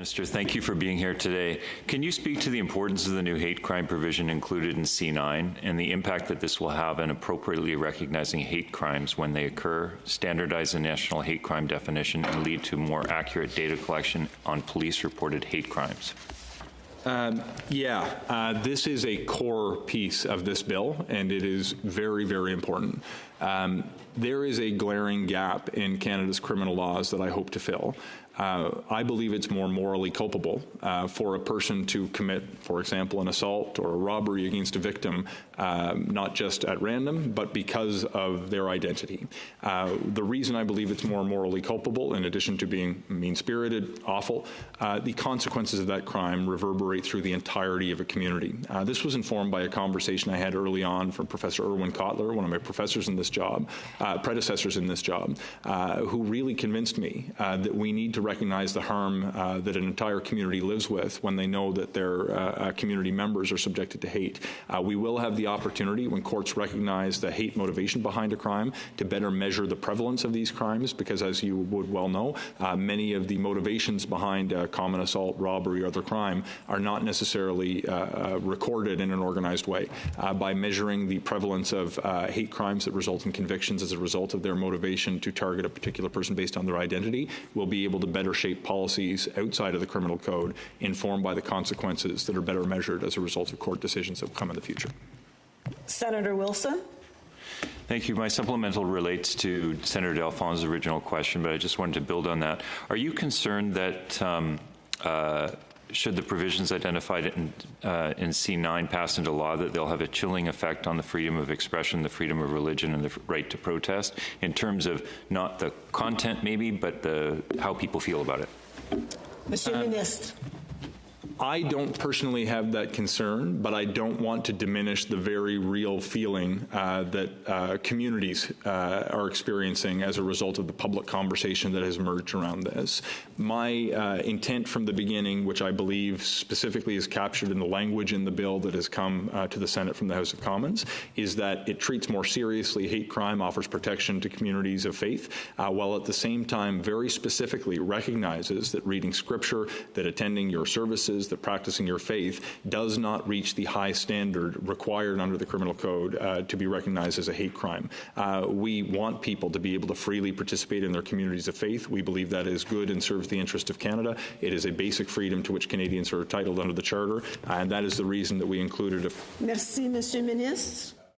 Minister, thank you for being here today. Can you speak to the importance of the new hate crime provision included in C9 and the impact that this will have in appropriately recognizing hate crimes when they occur, standardize the national hate crime definition, and lead to more accurate data collection on police-reported hate crimes? This is a core piece of this bill, and it is very, very important. There is a glaring gap in Canada's criminal laws that I hope to fill. I believe it's more morally culpable for a person to commit, for example, an assault or a robbery against a victim, not just at random, but because of their identity. The reason I believe it's more morally culpable, in addition to being mean-spirited, awful, the consequences of that crime reverberate through the entirety of a community. This was informed by a conversation I had early on from Professor Irwin Kotler, one of my professors in this job, predecessors in this job, who really convinced me that we need to recognize the harm that an entire community lives with when they know that their community members are subjected to hate. We will have the opportunity, when courts recognize the hate motivation behind a crime, to better measure the prevalence of these crimes, because as you would well know, many of the motivations behind common assault, robbery, or other crime are not necessarily recorded in an organized way. By measuring the prevalence of hate crimes that result in convictions as a result of their motivation to target a particular person based on their identity, we'll be able to better shape policies outside of the criminal code informed by the consequences that are better measured as a result of court decisions that will come in the future. Senator Wilson. Thank you. My supplemental relates to Senator Delfon's original question, but I just wanted to build on that. Are you concerned that should the provisions identified in C9 pass into law, that they'll have a chilling effect on the freedom of expression, the freedom of religion, and the right to protest, in terms of not the content maybe, but how people feel about it? Monsieur le Ministre. I don't personally have that concern, but I don't want to diminish the very real feeling that communities are experiencing as a result of the public conversation that has emerged around this. My intent from the beginning, which I believe specifically is captured in the language in the bill that has come to the Senate from the House of Commons, is that it treats more seriously hate crime, offers protection to communities of faith, while at the same time very specifically recognizes that reading scripture, that attending your services, that practicing your faith does not reach the high standard required under the criminal code to be recognized as a hate crime. We want people to be able to freely participate in their communities of faith. We believe that is good and serves the interest of Canada. It is a basic freedom to which Canadians are entitled under the Charter, and that is the reason that we included Merci, Monsieur le Ministre.